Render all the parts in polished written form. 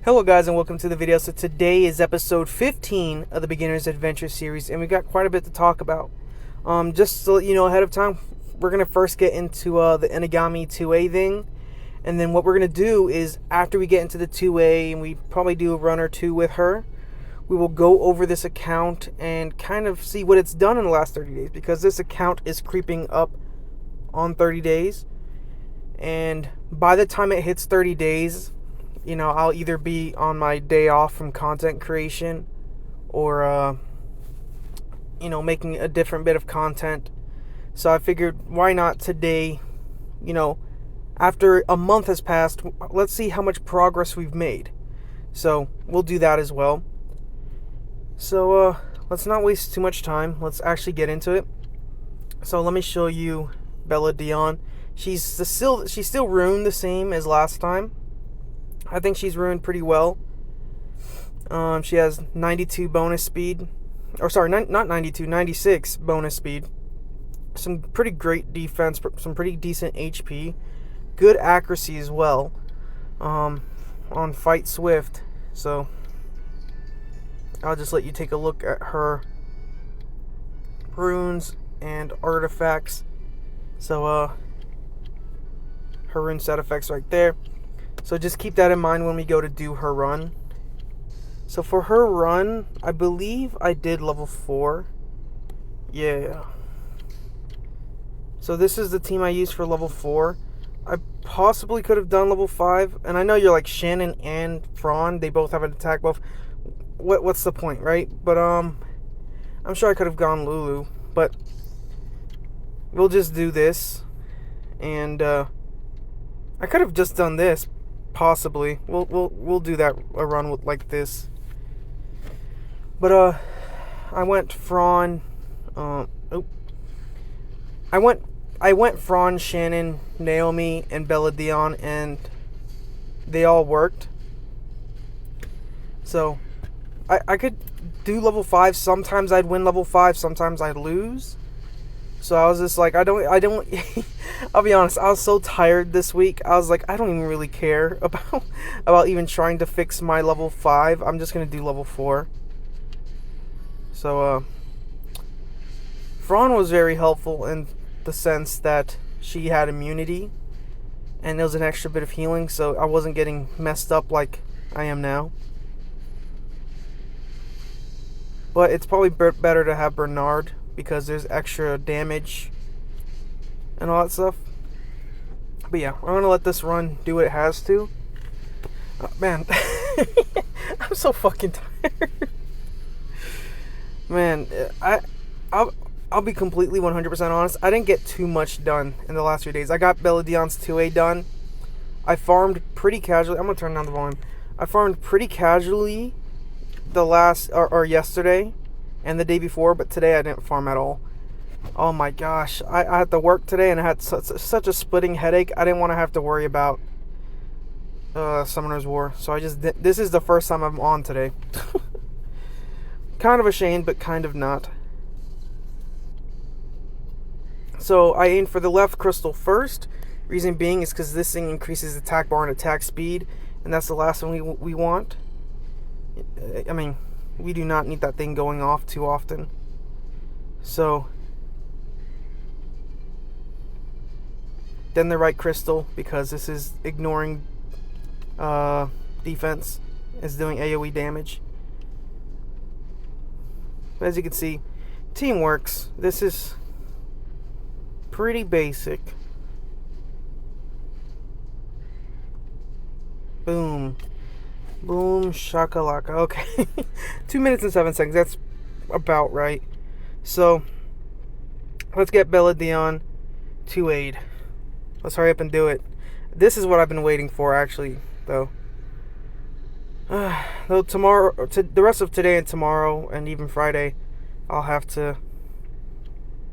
Hello guys and welcome to the video. So today is episode 15 of the Beginner's Adventure series and we got quite a bit to talk about. Just to let you know ahead of time, we're going to first get into the Inagami 2A thing. And then what we're going to do is after we get into the 2A and we probably do a run or two with her, we will go over this account and kind of see what it's done in the last 30 days. Because this account is creeping up on 30 days. And by the time it hits 30 days, you know, I'll either be on my day off from content creation or, making a different bit of content. So I figured, why not today, after a month has passed, let's see how much progress we've made. So we'll do that as well. So let's not waste too much time. Let's actually get into it. So let me show you Bella Dion. She's still ruined the same as last time. I think she's ruined pretty well. She has 92 bonus speed. Or sorry, not 92, 96 bonus speed. Some pretty great defense, some pretty decent HP. Good accuracy as well. On Fight Swift. So I'll just let you take a look at her runes and artifacts. So her rune set effects right there. So just keep that in mind when we go to do her run. So for her run, I believe I did level 4. Yeah. So this is the team I used for level 4. I possibly could have done level 5. And I know you're like Shannon and Fran. They both have an attack buff. What's the point, right? But I'm sure I could have gone Lulu. But we'll just do this. And I could have just done this. Possibly. We'll do that a run with like this. But I went Fran. I went Fran, Shannon, Naomi, and Bella Dion, and they all worked. So I could do level 5. Sometimes I'd win level 5. Sometimes I'd lose. So I was just like, I don't I'll be honest, I was so tired this week. I was like, I don't even really care about even trying to fix my level 5. I'm just going to do level 4. So, Fran was very helpful in the sense that she had immunity. And there was an extra bit of healing, so I wasn't getting messed up like I am now. But it's probably better to have Bernard, because there's extra damage and all that stuff. But yeah, I'm gonna let this run do what it has to. Man, I'm so fucking tired. Man, I'll be completely 100% honest. I didn't get too much done in the last few days. I got Bella Dion's 2A done. I farmed pretty casually. I'm gonna turn down the volume. I farmed pretty casually the last or yesterday and the day before, but today I didn't farm at all. Oh my gosh, I had to work today and I had such a splitting headache. I didn't want to have to worry about Summoner's War, so I just did. This is the first time I'm on today. Kind of ashamed, but kind of not. So I aimed for the left crystal first. Reason being is because this thing increases attack bar and attack speed, and that's the last one we want. I mean, we do not need that thing going off too often. So then the right crystal, because this is ignoring defense, is doing AoE damage. As you can see, team works. This is pretty basic. Boom. Boom, shakalaka. Okay. 2 minutes and 7 seconds. That's about right. So, let's get Bella Dion to aid. Let's hurry up and do it. This is what I've been waiting for, actually, though. Though tomorrow, the rest of today and tomorrow, and even Friday, I'll have to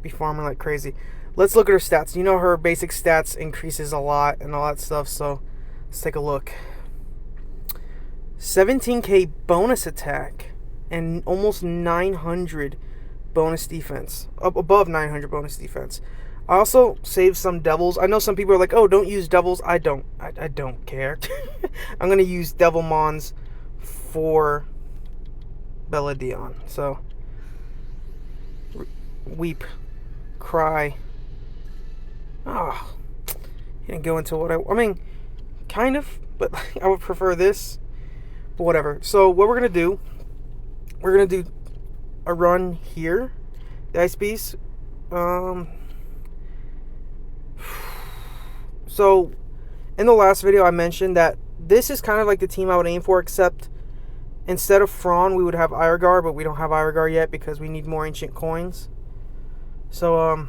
be farming like crazy. Let's look at her stats. You know her basic stats increases a lot and all that stuff, so let's take a look. 17k bonus attack and almost 900 bonus defense. Up above 900 bonus defense. I also saved some devils. I know some people are like, oh, don't use devils. I don't care. I'm going to use devil mons for Bella Dion. So, weep, cry. Oh, he didn't go into what I mean, kind of, but I would prefer this. But whatever. So what we're gonna do a run here, the ice piece. So in the last video I mentioned that this is kind of like the team I would aim for, except instead of Thrawn we would have Irogar, but we don't have Irogar yet because we need more ancient coins. So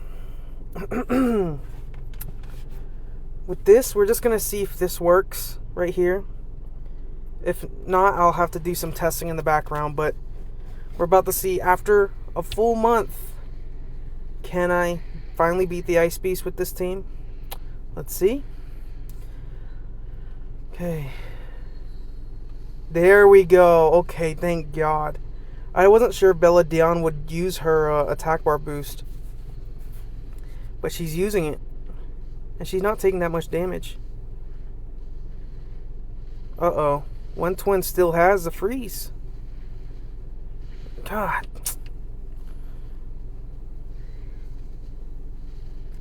with this, we're just gonna see if this works right here. If not, I'll have to do some testing in the background, but we're about to see, after a full month, can I finally beat the Ice Beast with this team? Let's see. Okay. There we go. Okay, thank God. I wasn't sure if Bella Dion would use her attack bar boost, but she's using it. And she's not taking that much damage. Uh-oh. One twin still has the freeze. God.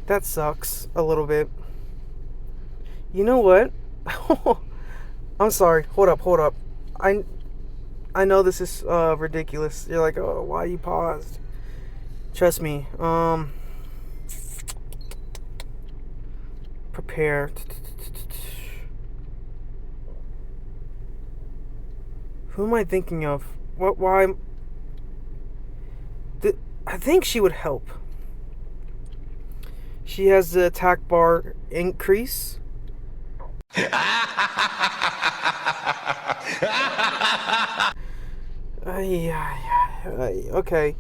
That sucks a little bit. You know what? I'm sorry. Hold up. I know this is ridiculous. You're like, oh, why you paused? Trust me. Prepare. Who am I thinking of? What? Why? I think she would help. She has the attack bar increase. Okay.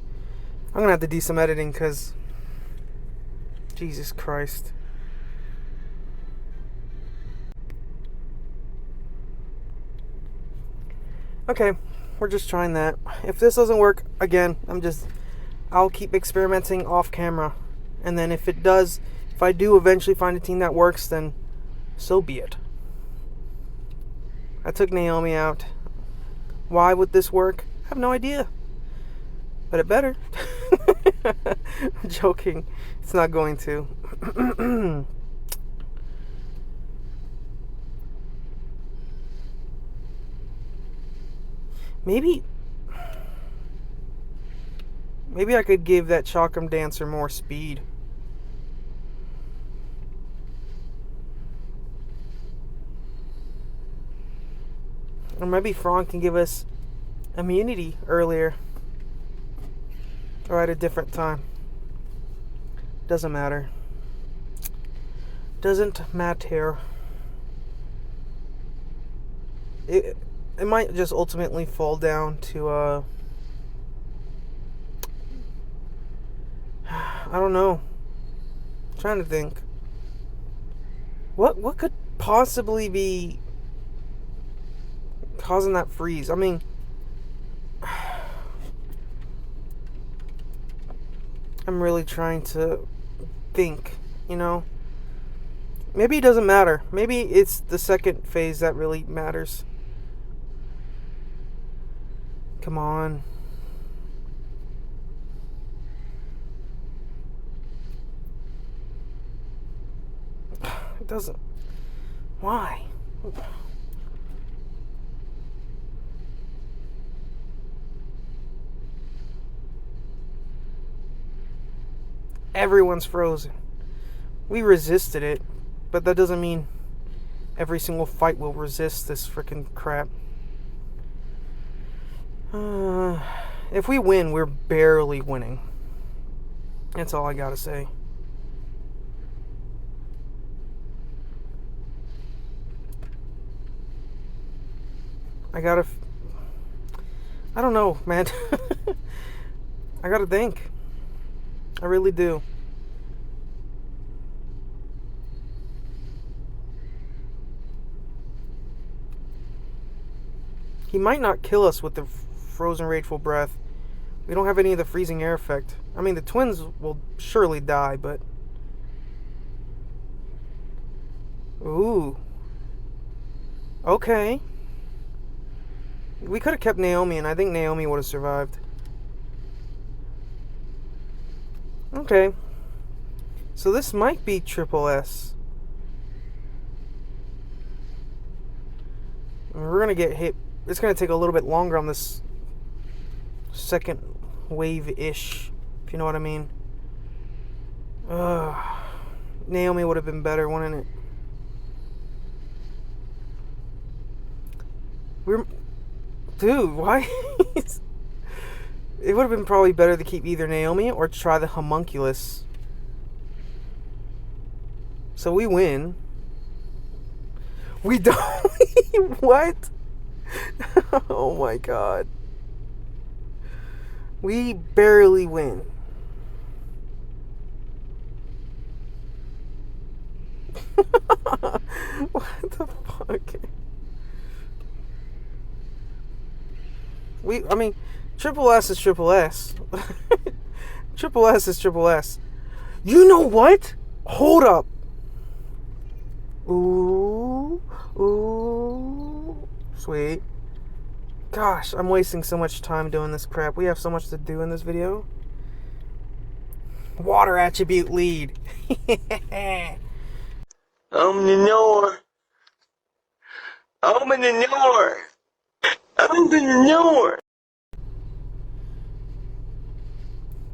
I'm gonna have to do some editing because Jesus Christ. Okay, we're just trying that. If this doesn't work, again, I'll keep experimenting off camera. And then if it does, if I do eventually find a team that works, then so be it. I took Naomi out. Why would this work? I have no idea. But it better. I'm joking. It's not going to. Maybe I could give that Chakram Dancer more speed. Or maybe Thrawn can give us immunity earlier. Or at a different time. Doesn't matter. Doesn't matter. It might just ultimately fall down to I don't know. I'm trying to think. What could possibly be causing that freeze? I mean, I'm really trying to think, you know. Maybe it doesn't matter. Maybe it's the second phase that really matters. Come on. It doesn't. Why? Everyone's frozen. We resisted it, but that doesn't mean every single fight will resist this freaking crap. If we win, we're barely winning. That's all I gotta say. I don't know, man. I gotta think. I really do. He might not kill us with the Frozen Rageful Breath. We don't have any of the freezing air effect. I mean, the twins will surely die, but... Ooh. Okay. We could have kept Naomi, and I think Naomi would have survived. Okay. So this might be triple S. We're going to get hit. It's going to take a little bit longer on this second wave-ish, if you know what I mean. Naomi would have been better, wouldn't it? Dude, why? It would have been probably better to keep either Naomi or try the homunculus. So we win. We don't. What? Oh my god. We barely win. What the fuck? I mean, triple S is triple S. Triple S is triple S. You know what? Hold up. Ooh. Sweet. Gosh, I'm wasting so much time doing this crap. We have so much to do in this video. Water attribute lead. I'm the North. I'm in the North. I'm in the North.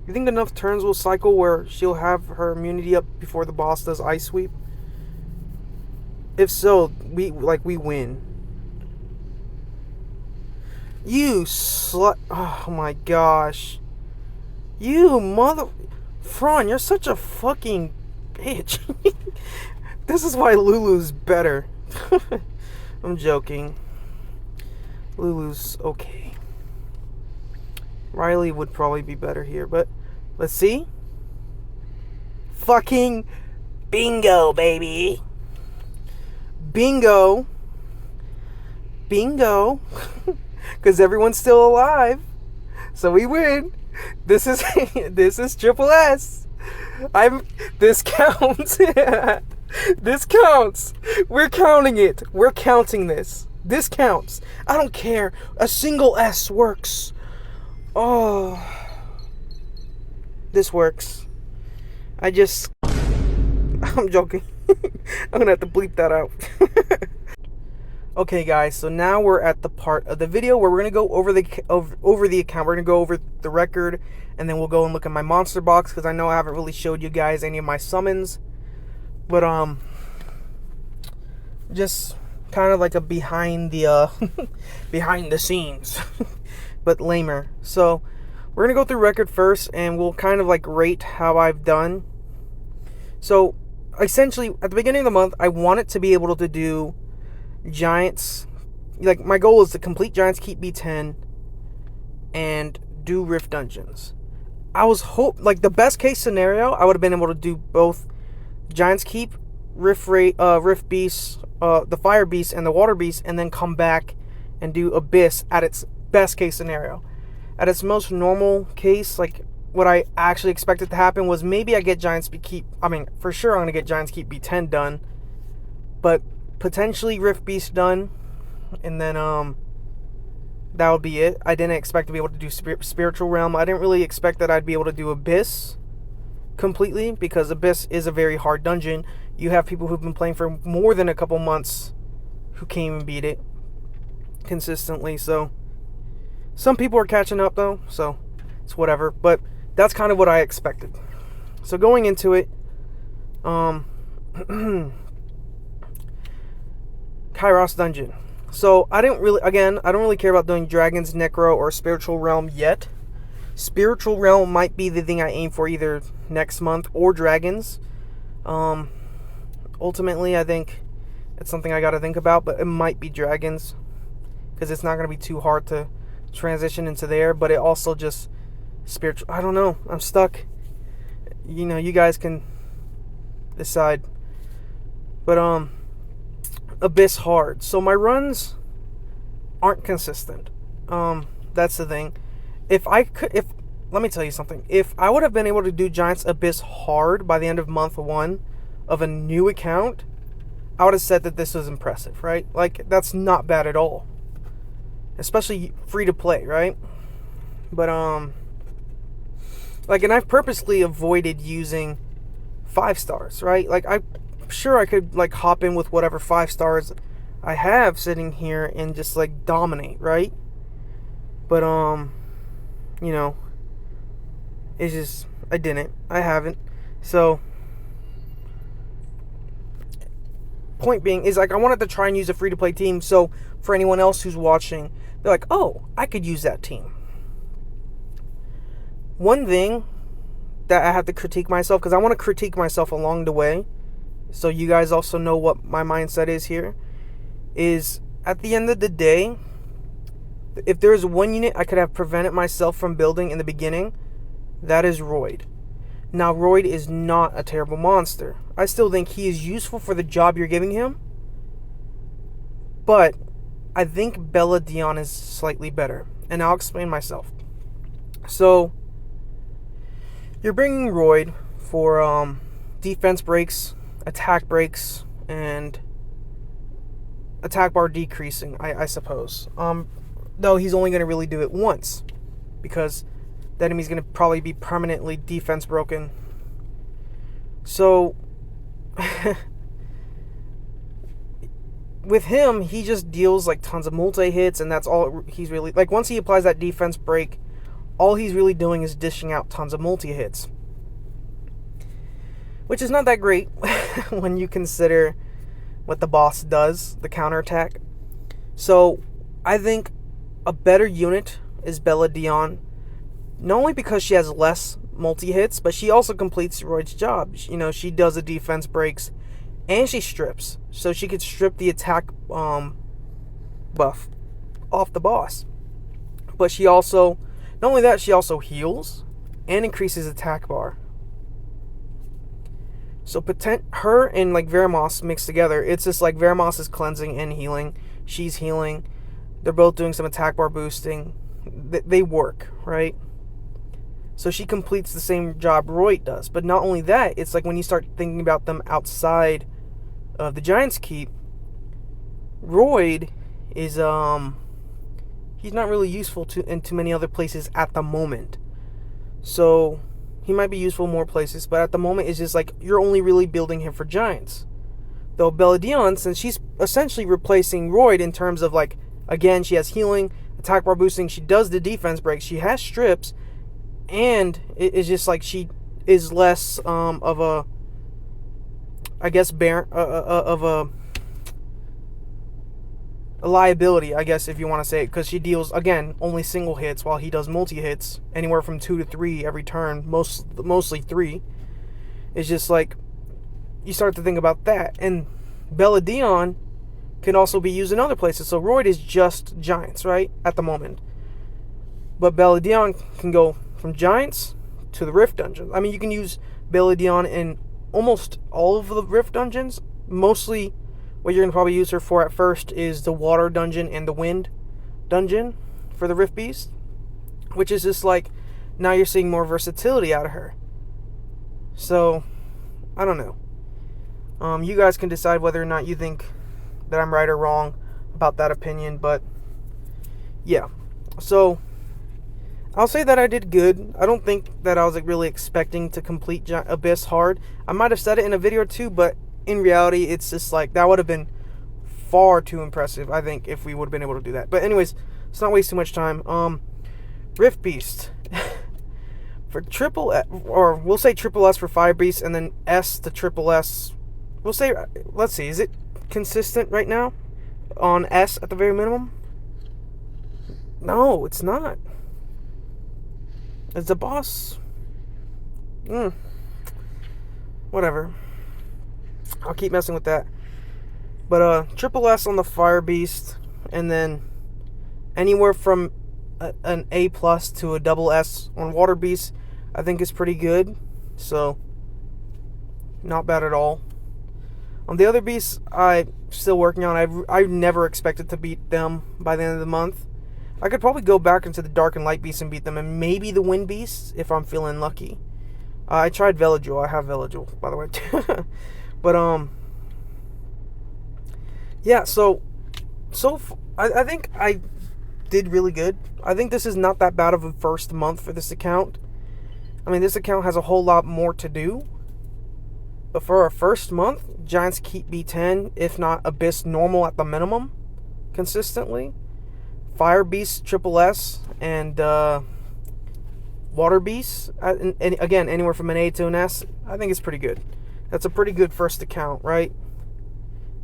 You think enough turns will cycle where she'll have her immunity up before the boss does ice sweep? If so, we win. You slut. Oh my gosh. You mother. Fran, you're such a fucking bitch. This is why Lulu's better. I'm joking. Lulu's okay. Riley would probably be better here, but let's see. Fucking bingo, baby. Bingo. Because everyone's still alive. So we win. This is triple S. This counts. This counts. We're counting it. We're counting this. This counts. I don't care. A single S works. Oh. This works. I'm joking. I'm gonna have to bleep that out. Okay, guys, so now we're at the part of the video where we're gonna go over the account. We're gonna go over the record, and then we'll go and look at my monster box, because I know I haven't really showed you guys any of my summons. But just kind of like a behind the behind the scenes, but lamer. So we're gonna go through record first, and we'll kind of like rate how I've done. So essentially, at the beginning of the month, I wanted to be able to do Giants. Like, my goal is to complete Giants Keep B10 and do Rift Dungeons. I was the best case scenario, I would have been able to do both Giants Keep, Rift Beast, the Fire Beast, and the Water Beast, and then come back and do Abyss at its best case scenario. At its most normal case, like, what I actually expected to happen was maybe I get Giants Keep. I mean, for sure I'm going to get Giants Keep B10 done. But potentially Rift Beast done. And then, that would be it. I didn't expect to be able to do Spiritual Realm. I didn't really expect that I'd be able to do Abyss completely, because Abyss is a very hard dungeon. You have people who've been playing for more than a couple months who can't even beat it consistently. So, some people are catching up, though. So, it's whatever. But that's kind of what I expected. So going into it, Kairos Dungeon. So I don't really care about doing Dragons, Necro, or Spiritual Realm yet. Spiritual Realm might be the thing I aim for either next month, or Dragons. Ultimately, I think it's something I got to think about, but it might be Dragons, because it's not going to be too hard to transition into there, but it also just spiritual. I don't know. I'm stuck. You know, you guys can decide. But Abyss hard. So my runs aren't consistent. That's the thing. Let me tell you something. If I would have been able to do Giants Abyss hard by the end of month 1 of a new account, I would have said that this was impressive, right? Like, that's not bad at all. especially free to play, right? But like, and I've purposely avoided using 5-stars, right? Like, I'm sure I could like hop in with whatever 5-stars I have sitting here and just like dominate, right? But you know, it's just I haven't. So point being is, like, I wanted to try and use a free to play team, so for anyone else who's watching, they're like, oh, I could use that team. One thing that I have to critique myself, because I want to critique myself along the way, so you guys also know what my mindset is here, is at the end of the day, if there's one unit I could have prevented myself from building in the beginning, that is Royd. Now, Royd is not a terrible monster. I still think he is useful for the job you're giving him, but I think Bella Dion is slightly better, and I'll explain myself. So, you're bringing Royd for defense breaks, attack breaks, and attack bar decreasing, I suppose. Though he's only going to really do it once, because the enemy's going to probably be permanently defense broken. So, with him, he just deals like tons of multi-hits, and that's all he's really... Like, once he applies that defense break, all he's really doing is dishing out tons of multi-hits. Which is not that great when you consider what the boss does, the counterattack. So, I think a better unit is Bella Dion. Not only because she has less multi-hits, but she also completes Royd's job. You know, she does the defense breaks, and she strips. So she could strip the attack buff off the boss. But she also, not only that, she also heals and increases attack bar. So her and like Veramos mixed together, it's just like Veramos is cleansing and healing. She's healing. They're both doing some attack bar boosting. They work, right? So she completes the same job Royd does. But not only that, it's like when you start thinking about them outside of the Giant's Keep, Royd is he's not really useful in too many other places at the moment. So he might be useful in more places, but at the moment it's just like you're only really building him for Giants. Though Bella Dion, since she's essentially replacing Royd in terms of like, again, she has healing, attack bar boosting, she does the defense breaks, she has strips, and it's just like she is less of a, I guess, of a liability, I guess, if you want to say it, because she deals, again, only single hits while he does multi-hits, anywhere from 2 to 3 every turn, mostly 3. It's just like, you start to think about that. And Bella Dion can also be used in other places. So Royd is just Giants, right, at the moment. But Bella Dion can go from Giants to the Rift Dungeon. I mean, you can use Bella Dion in almost all of the Rift Dungeons. Mostly, what you're going to probably use her for at first is the Water Dungeon and the Wind Dungeon for the Rift Beast. Which is just like, now you're seeing more versatility out of her. So, I don't know. You guys can decide whether or not you think that I'm right or wrong about that opinion. But, yeah. So, I'll say that I did good. I don't think that I was really expecting to complete Abyss hard. I might have said it in a video or two, but in reality, it's just like, that would have been far too impressive, I think, if we would have been able to do that. But anyways, let's not waste too much time. Rift Beast. For triple, or we'll say triple S for Fire Beast, and then S to triple S. We'll say, let's see, is it consistent right now on S at the very minimum? No, it's not. Is the boss? Whatever. I'll keep messing with that. But triple S on the Fire Beast, and then anywhere from an A plus to a double S on Water Beast, I think is pretty good. So, not bad at all. On the other beasts, I'm still working on. I never expected to beat them by the end of the month. I could probably go back into the Dark and Light Beasts and beat them, and maybe the Wind Beasts if I'm feeling lucky. I tried Veligil. I have Veligil, by the way. But yeah. So I think I did really good. I think this is not that bad of a first month for this account. I mean, this account has a whole lot more to do. But for our first month, Giants keep B10, if not Abyss normal at the minimum, consistently. Fire Beast, Triple S, and Water Beast, and again, anywhere from an A to an S, I think it's pretty good. That's a pretty good first account, right?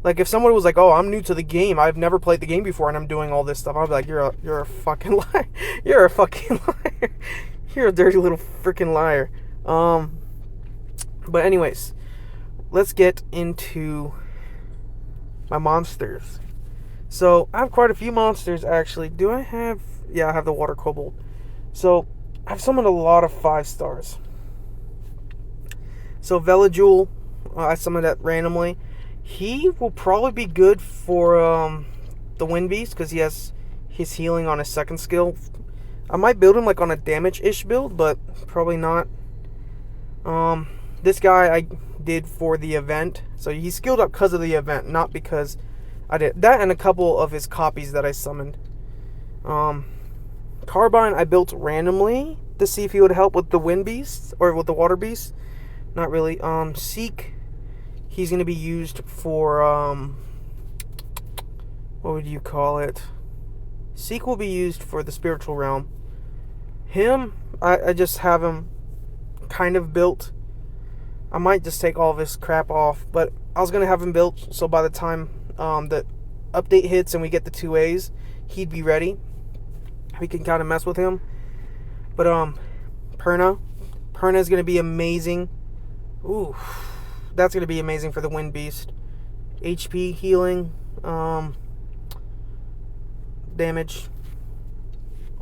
Like, if someone was like, oh, I'm new to the game, I've never played the game before, and I'm doing all this stuff, I'd be like, you're a fucking liar. You're a fucking liar. You're a dirty little freaking liar. But anyways, let's get into my monsters. So, I have quite a few monsters, actually. Do I have... Yeah, I have the Water Kobold. So, I've summoned a lot of 5 stars. So, Velajewel, I summoned that randomly. He will probably be good for the Wind Beast, because he has his healing on his second skill. I might build him like on a damage-ish build, but probably not. This guy I did for the event. So he's skilled up because of the event, not because I did. That and a couple of his copies that I summoned. Carbine I built randomly to see if he would help with the Wind Beast, or with the Water Beast. Not really. Seek... He's going to be used for, what would you call it? Seek will be used for the spiritual realm. Him, I just have him kind of built. I might just take all of his crap off, but I was going to have him built, so by the time the update hits and we get the 2As, he'd be ready. We can kind of mess with him. But, Perna is going to be amazing. Ooh. That's going to be amazing for the Wind Beast. HP, healing, damage,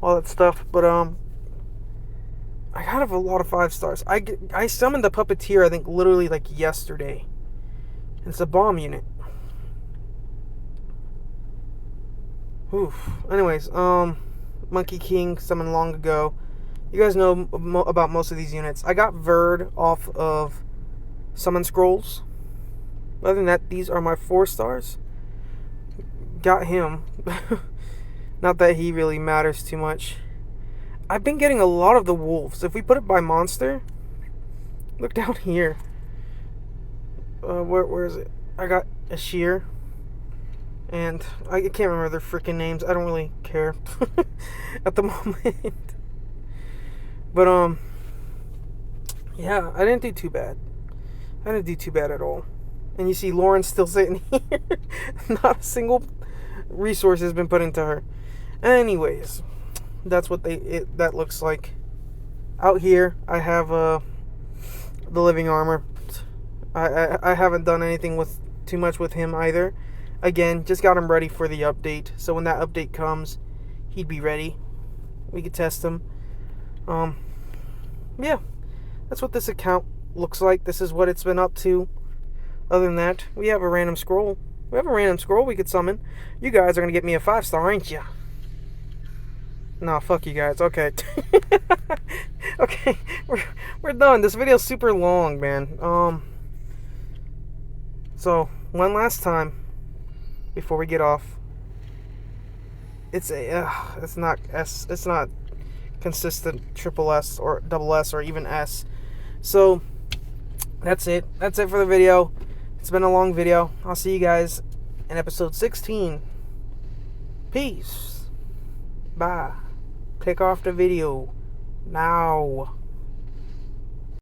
all that stuff. But, I have a lot of 5 stars. I summoned the Puppeteer, I think, literally, like, yesterday. It's a bomb unit. Oof. Anyways, Monkey King, summoned long ago. You guys know about most of these units. I got Verd off of Summon Scrolls. Other than that, these are my 4 stars. Got him. Not that he really matters too much. I've been getting a lot of the wolves. If we put it by monster, look down here. Where is it? I got a Sheer. And I can't remember their freaking names. I don't really care at the moment. But, yeah, I didn't do too bad. I didn't do too bad at all. And you see Lauren's still sitting here. Not a single resource has been put into her. Anyways, that's what that looks like. Out here, I have the living armor. I haven't done anything with too much with him either. Again, just got him ready for the update. So when that update comes, he'd be ready. We could test him. Yeah, that's what this account looks like. This is what it's been up to. Other than that, we have a random scroll. We have a random scroll we could summon. You guys are gonna get me a 5-star, ain't ya? Nah, fuck you guys. Okay. Okay, we're done. This video's super long, man. So one last time before we get off. It's not consistent triple S or double S or even S. So that's it. That's it for the video. It's been a long video. I'll see you guys in episode 16. Peace. Bye. Click off the video now.